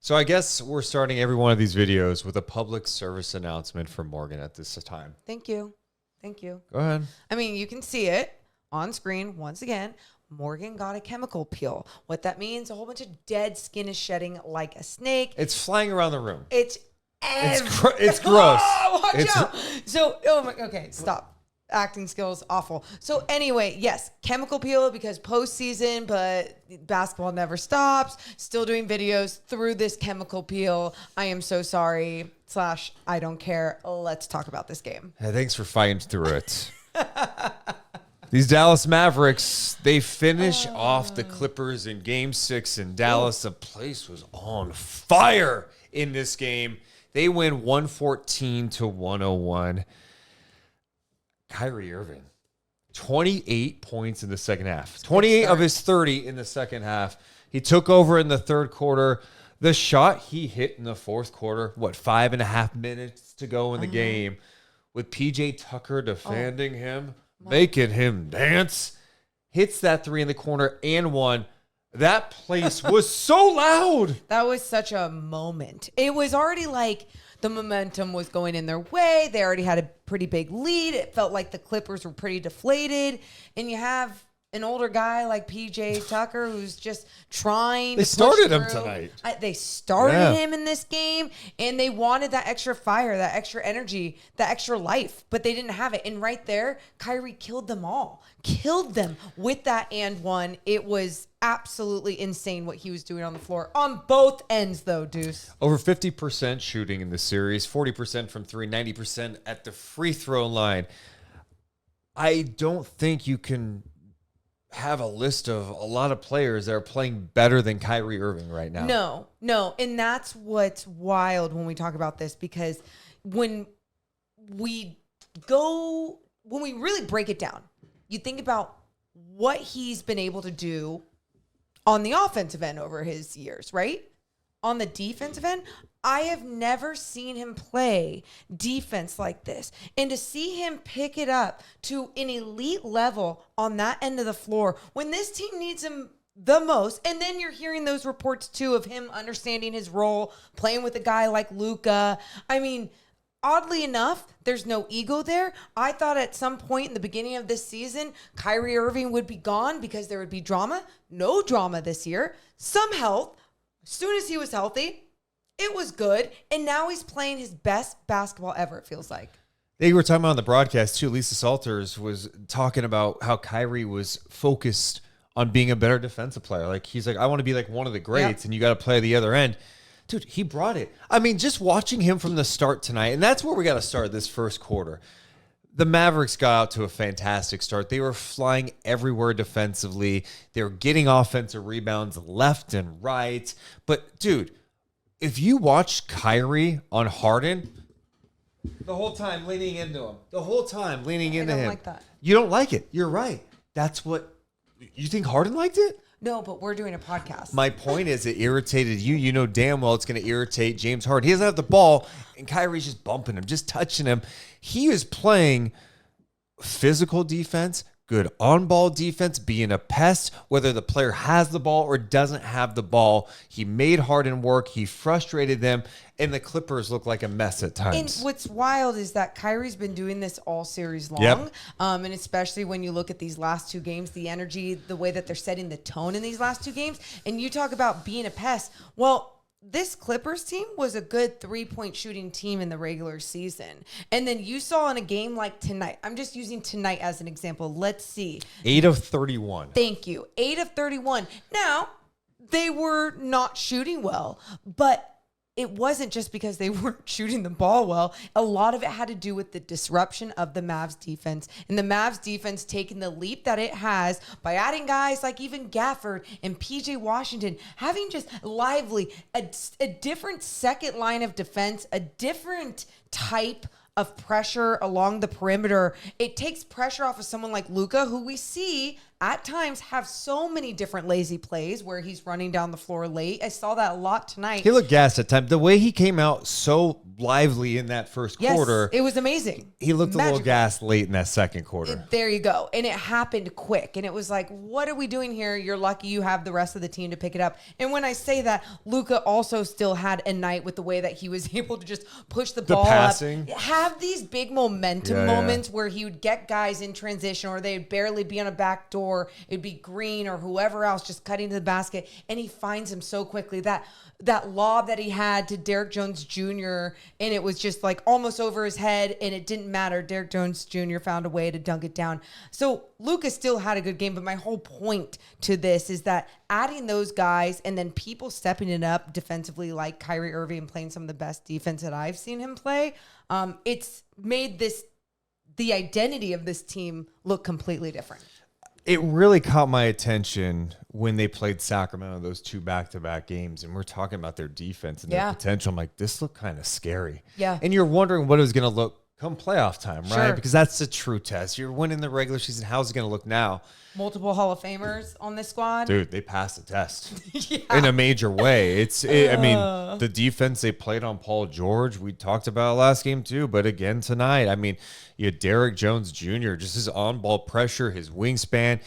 So I guess we're starting every one of these videos with a public service announcement from Morgan at this time. Thank you. Thank you. Go ahead. I mean, you can see it on screen once again. Morgan got a chemical peel. What that means, a whole bunch of dead skin is shedding like a snake. It's flying around the room. It's gross. Oh, watch out. So, okay, stop. Acting skills, awful. So anyway, yes, chemical peel because postseason, but basketball never stops. Still doing videos through this chemical peel. I am so sorry. / I don't care. Let's talk about this game. Hey, thanks for fighting through it. These Dallas Mavericks, they finish off the Clippers in Game 6 in Dallas. The place was on fire in this game. They win 114-101. Kyrie Irving, 28 points in the second half. 28 of his 30 in the second half. He took over in the third quarter. The shot he hit in the fourth quarter, 5.5 minutes to go in the game, with PJ Tucker defending him, making him dance, hits that three in the corner and one. That place was so loud. That was such a moment. It was already like the momentum was going in their way. They already had a pretty big lead. It felt like the Clippers were pretty deflated. And you have an older guy like PJ Tucker who's just trying They to started push him through. tonight. They started him in this game, and they wanted that extra fire, that extra energy, that extra life, but they didn't have it. And right there, Kyrie killed them all. Killed them with that and one. It was absolutely insane what he was doing on the floor. On both ends, though, Deuce. Over 50% shooting in the series, 40% from three, 90% at the free throw line. I don't think you can have a list of a lot of players that are playing better than Kyrie Irving right now. No. And that's what's wild when we talk about this, because when we really break it down, you think about what he's been able to do on the offensive end over his years, right? On the defensive end, I have never seen him play defense like this. And to see him pick it up to an elite level on that end of the floor when this team needs him the most. And then you're hearing those reports too of him understanding his role, playing with a guy like Luka. I mean, oddly enough, there's no ego there. I thought at some point in the beginning of this season, Kyrie Irving would be gone because there would be drama. No drama this year. Some health. As soon as he was healthy, it was good. And now he's playing his best basketball ever, it feels like. They were talking about on the broadcast too. Lisa Salters was talking about how Kyrie was focused on being a better defensive player. Like, he's like, I want to be like one of the greats, and you got to play the other end. Dude, he brought it. I mean, just watching him from the start tonight, and that's where we got to start this first quarter. The Mavericks got out to a fantastic start. They were flying everywhere defensively. They were getting offensive rebounds left and right. But, dude, if you watch Kyrie on Harden, the whole time leaning into him. The whole time leaning into him. I don't like that. You don't like it. You're right. That's what... You think Harden liked it? No, but we're doing a podcast. My point is it irritated you. You know damn well it's going to irritate James Harden. He doesn't have the ball, and Kyrie's just bumping him, just touching him. He is playing physical defense, good on-ball defense, being a pest, whether the player has the ball or doesn't have the ball. He made Harden work. He frustrated them, and the Clippers look like a mess at times. And what's wild is that Kyrie's been doing this all series long. Yep. And especially when you look at these last two games, the energy, the way that they're setting the tone in these last two games. And you talk about being a pest. Well, this Clippers team was a good 3-point shooting team in the regular season. And then you saw in a game like tonight, I'm just using tonight as an example. Let's see. 8 of 31. Thank you. 8 of 31. Now, they were not shooting well, but it wasn't just because they weren't shooting the ball well. A lot of it had to do with the disruption of the Mavs defense, and the Mavs defense taking the leap that it has by adding guys like even Gafford and PJ Washington, having just lively, a different second line of defense, a different type of pressure along the perimeter. It takes pressure off of someone like Luka, who we see at times have so many different lazy plays where he's running down the floor late. I saw that a lot tonight. He looked gassed at times. The way he came out so lively in that first quarter. It was amazing. He looked Magical. a little gassed late in that second quarter. There you go. And it happened quick. And it was like, what are we doing here? You're lucky you have the rest of the team to pick it up. And when I say that, Luka also still had a night with the way that he was able to just push the ball passing. up. Have these big momentum moments where he would get guys in transition or they'd barely be on a back door. It'd be Green or whoever else just cutting to the basket. And he finds him so quickly. That lob that he had to Derrick Jones Jr. and it was just like almost over his head and it didn't matter. Derrick Jones Jr. found a way to dunk it down. So Luka still had a good game, but my whole point to this is that adding those guys and then people stepping it up defensively like Kyrie Irving playing some of the best defense that I've seen him play, it's made the identity of this team look completely different. It really caught my attention when they played Sacramento, those 2 back-to-back games, and we're talking about their defense and their potential. I'm like, this looked kind of scary. Yeah. And you're wondering what it was going to look come playoff time, right? Sure. Because that's the true test. You're winning the regular season. How's it going to look now? Multiple Hall of Famers on this squad. Dude, they passed the test in a major way. I mean, the defense they played on Paul George, we talked about last game too, but again tonight, I mean, you had Derrick Jones Jr., just his on-ball pressure, his wingspan.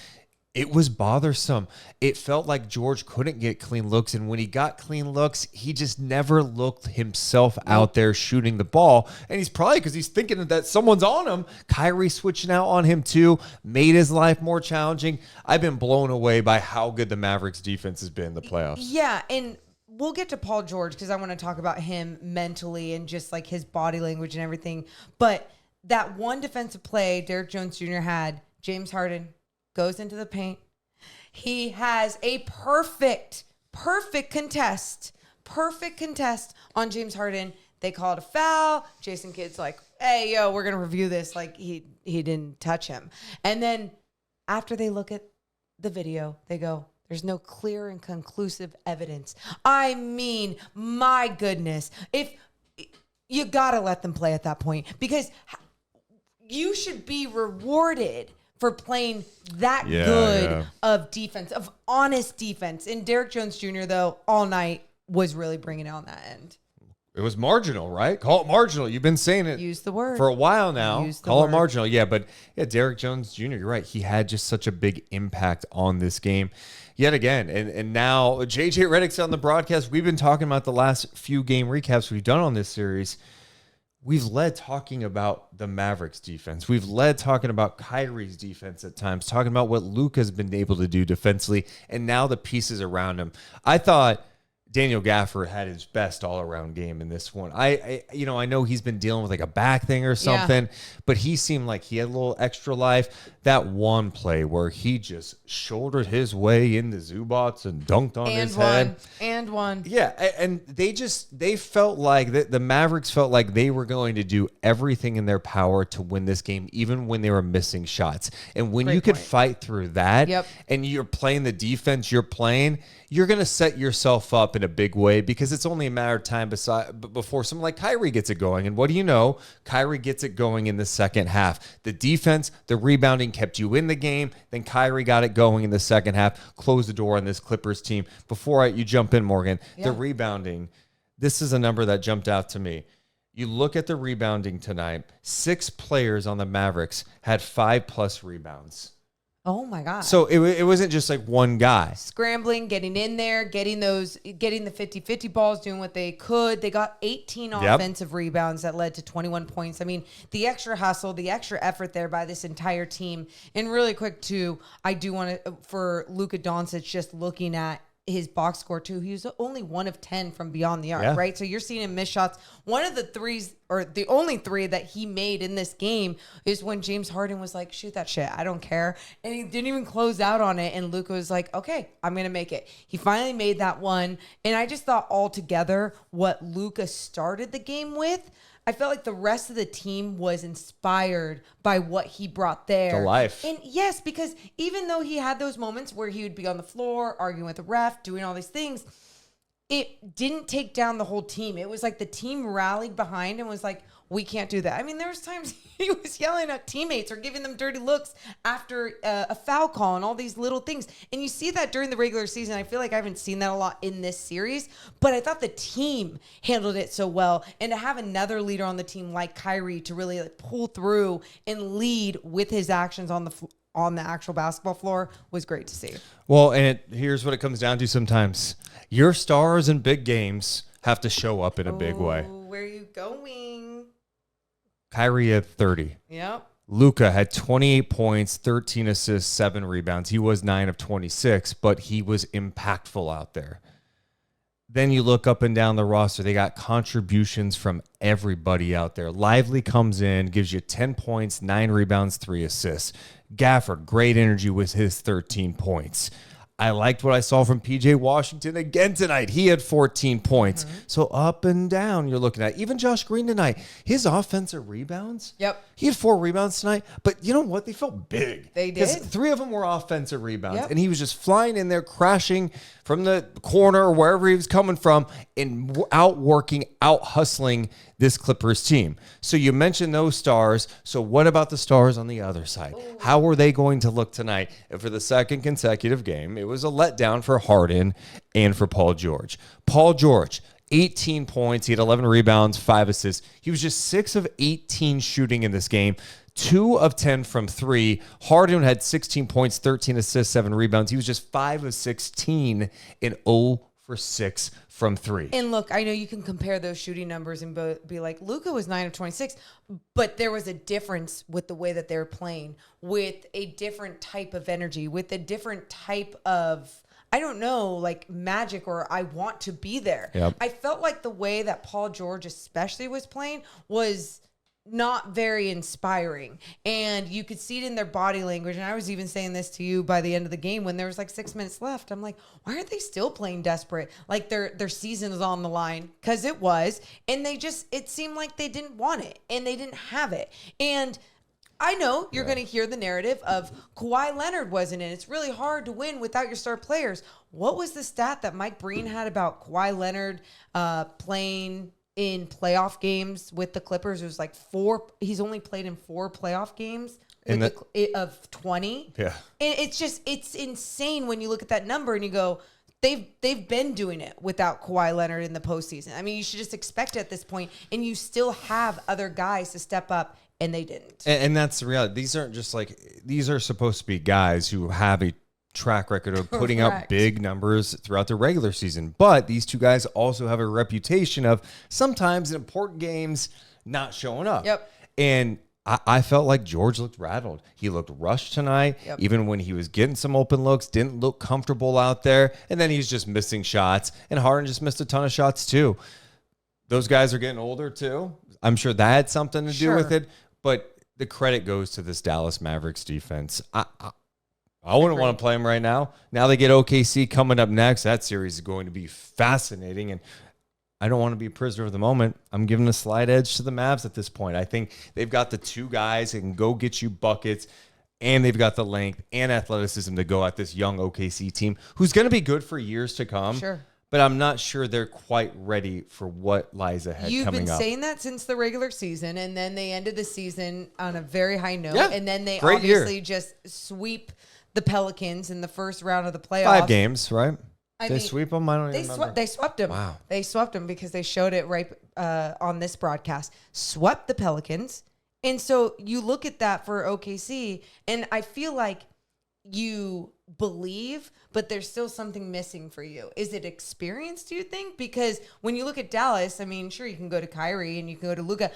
It was bothersome. It felt like George couldn't get clean looks, and when he got clean looks, he just never looked himself out there shooting the ball. And he's probably because he's thinking that someone's on him. Kyrie switching out on him too, made his life more challenging. I've been blown away by how good the Mavericks defense has been in the playoffs. Yeah, and we'll get to Paul George because I want to talk about him mentally and just like his body language and everything. But that one defensive play Derrick Jones Jr. had, James Harden goes into the paint. He has a perfect contest on James Harden. They call it a foul. Jason Kidd's like, hey, yo, we're going to review this. Like he didn't touch him. And then after they look at the video, they go, there's no clear and conclusive evidence. I mean, my goodness. If you got to let them play at that point because you should be rewarded for playing that good of defense, of honest defense. And Derrick Jones Jr., though, all night was really bringing it on that end. It was marginal, right? Call it marginal. You've been saying it Use the word. for a while now. Call word. it marginal. Yeah, but Derrick Jones Jr., you're right. He had just such a big impact on this game yet again. And now JJ Redick's on the broadcast. We've been talking about the last few game recaps we've done on this series. We've led talking about the Mavericks defense. We've led talking about Kyrie's defense at times, talking about what Luka's been able to do defensively, and now the pieces around him. I thought Daniel Gafford had his best all-around game in this one. I know he's been dealing with like a back thing or something, but he seemed like he had a little extra life. That one play where he just shouldered his way into Zubats and dunked on his head. And one. Yeah, and they felt like the Mavericks felt like they were going to do everything in their power to win this game, even when they were missing shots. And when you could fight through that, and you're playing the defense you're playing, you're going to set yourself up in a big way because it's only a matter of time before someone like Kyrie gets it going. And what do you know? Kyrie gets it going in the second half. The defense, the rebounding kept you in the game. Then Kyrie got it going in the second half, closed the door on this Clippers team. Before you jump in, Morgan, the rebounding, this is a number that jumped out to me. You look at the rebounding tonight, 6 players on the Mavericks had 5+ rebounds. Oh my God. So it wasn't just like one guy. Scrambling, getting in there, getting the 50-50 balls, doing what they could. They got 18 offensive rebounds that led to 21 points. I mean, the extra hustle, the extra effort there by this entire team. And really quick too, I do want to, for Luka Doncic, just looking at his box score too. He was only 1 of 10 from beyond the arc, right? So you're seeing him miss shots. One of the threes, or the only 3 that he made in this game, is when James Harden was like, shoot that shit, I don't care. And he didn't even close out on it. And Luka was like, okay, I'm going to make it. He finally made that one. And I just thought altogether what Luka started the game with, I felt like the rest of the team was inspired by what he brought there. To life. And yes, because even though he had those moments where he would be on the floor, arguing with the ref, doing all these things, it didn't take down the whole team. It was like the team rallied behind and was like, we can't do that. I mean, there was times he was yelling at teammates or giving them dirty looks after a foul call and all these little things. And you see that during the regular season. I feel like I haven't seen that a lot in this series, but I thought the team handled it so well. And to have another leader on the team like Kyrie to really like pull through and lead with his actions on the actual basketball floor was great to see. Well, and here's what it comes down to sometimes. Your stars in big games have to show up in a big way. Where are you going? Kyrie had 30. Yep. Luka had 28 points, 13 assists, 7 rebounds. He was 9 of 26, but he was impactful out there. Then you look up and down the roster. They got contributions from everybody out there. Lively comes in, gives you 10 points, 9 rebounds, 3 assists. Gafford, great energy with his 13 points. I liked what I saw from PJ Washington again tonight. He had 14 points. Mm-hmm. So up and down you're looking at. Even Josh Green tonight, his offensive rebounds. Yep. He had 4 rebounds tonight. But you know what? They felt big. They did. Because 3 of them were offensive rebounds. Yep. And he was just flying in there, crashing from the corner or wherever he was coming from and outworking, out-hustling this Clippers team. So you mentioned those stars. So what about the stars on the other side? Ooh. How are they going to look tonight? And for the second consecutive game, it was a letdown for Harden and for Paul George. Paul George, 18 points. He had 11 rebounds, 5 assists. He was just 6 of 18 shooting in this game. 2 of 10 from 3. Harden had 16 points, 13 assists, 7 rebounds. He was just 5 of 16 and 0 for 6 from 3. And look, I know you can compare those shooting numbers and be like, Luka was 9 of 26, but there was a difference with the way that they were playing, with a different type of energy, with a different type of, I don't know, like magic, or I want to be there. Yep. I felt like the way that Paul George especially was playing was not very inspiring, and you could see it in their body language. And I was even saying this to you by the end of the game when there was like 6 minutes left. I'm like, why aren't they still playing desperate? Like their season is on the line, because it was, and it seemed like they didn't want it and they didn't have it. And I know you're going to hear the narrative of Kawhi Leonard wasn't in. It's really hard to win without your star players. What was the stat that Mike Breen had about Kawhi Leonard playing in playoff games with the Clippers? It was like 4. He's only played in 4 playoff games of 20. Yeah. And it's insane when you look at that number and you go, they've been doing it without Kawhi Leonard in the postseason. I mean, you should just expect it at this point, and you still have other guys to step up, and they didn't. And that's the reality. These are supposed to be guys who have a track record of putting up big numbers throughout the regular season. But these 2 guys also have a reputation of sometimes in important games not showing up. Yep. And I felt like George looked rattled. He looked rushed tonight. Yep. Even when he was getting some open looks, didn't look comfortable out there. And then he's just missing shots. And Harden just missed a ton of shots too. Those guys are getting older too. I'm sure that had something to do with it. But the credit goes to this Dallas Mavericks defense. I wouldn't want to play them right now. Now they get OKC coming up next. That series is going to be fascinating. And I don't want to be a prisoner of the moment. I'm giving a slight edge to the Mavs at this point. I think they've got the 2 guys that can go get you buckets, and they've got the length and athleticism to go at this young OKC team who's going to be good for years to come. Sure. But I'm not sure they're quite ready for what lies ahead coming up. You've been saying that since the regular season, and then they ended the season on a very high note. Yeah, and then they great obviously year. Just sweep the Pelicans in the first round of the playoffs. 5 games, right? They sweep them? I don't even remember. They swept them. Wow. They swept them because they showed it right on this broadcast. Swept the Pelicans. And so you look at that for OKC, and I feel like you believe, but there's still something missing for you. Is it experience, do you think? Because when you look at Dallas, I mean, sure, you can go to Kyrie and you can go to Luka.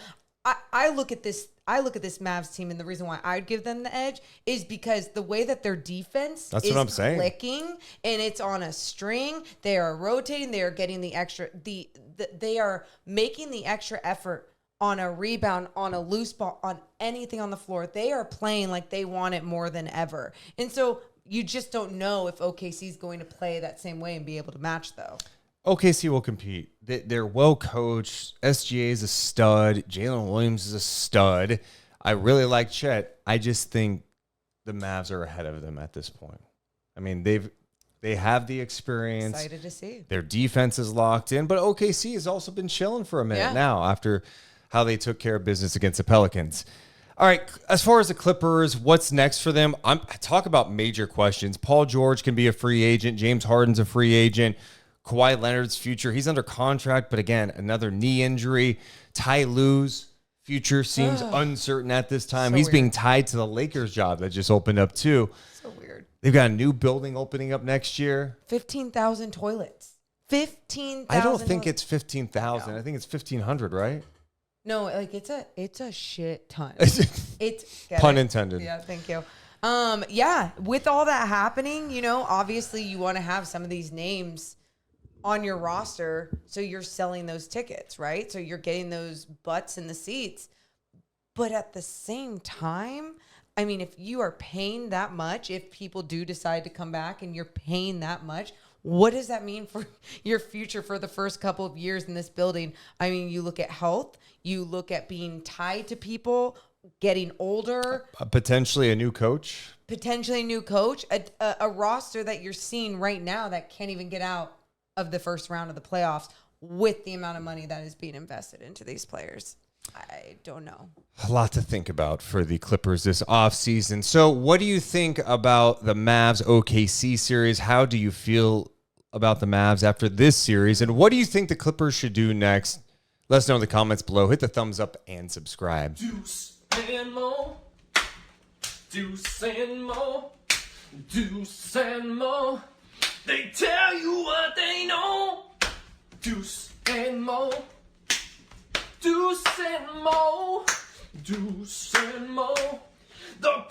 I look at this Mavs team, and the reason why I'd give them the edge is because the way that their defense is clicking, and it's on a string. They are rotating. They are getting the extra. They are making the extra effort on a rebound, on a loose ball, on anything on the floor. They are playing like they want it more than ever. And so you just don't know if OKC is going to play that same way and be able to match, though. OKC will compete. They're well coached. SGA is a stud. Jalen Williams is a stud. I really like Chet. I just think the Mavs are ahead of them at this point. I mean, They have the experience. Excited to see. Their defense is locked in, but OKC has also been chilling for a minute now after how they took care of business against the Pelicans. All right, as far as the Clippers, what's next for them? Talk about major questions. Paul George can be a free agent. James Harden's a free agent. Kawhi Leonard's future, he's under contract, but again, another knee injury. Ty Lue's future seems uncertain at this time. He's being tied to the Lakers job that just opened up too. So weird. They've got a new building opening up next year. 15,000 toilets. 15,000. I don't think it's 15,000. I think it's 1,500, right? No, like it's a shit ton. It's pun intended. Yeah, thank you. Yeah, with all that happening, you know, obviously you want to have some of these names on your roster, so you're selling those tickets, right? So you're getting those butts in the seats. But at the same time, I mean, if you are paying that much, if people do decide to come back and you're paying that much, what does that mean for your future for the first couple of years in this building? I mean, you look at health, you look at being tied to people, getting older. Potentially a new coach. A roster that you're seeing right now that can't even get out of the first round of the playoffs with the amount of money that is being invested into these players. I don't know. A lot to think about for the Clippers this offseason. So what do you think about the Mavs OKC series? How do you feel about the Mavs after this series? And what do you think the Clippers should do next? Let us know in the comments below. Hit the thumbs up and subscribe. Deuce and Mo. Deuce and Mo. Deuce and Mo. They tell you what they know. Deuce and Mo. Deuce and Mo. Deuce and Mo. The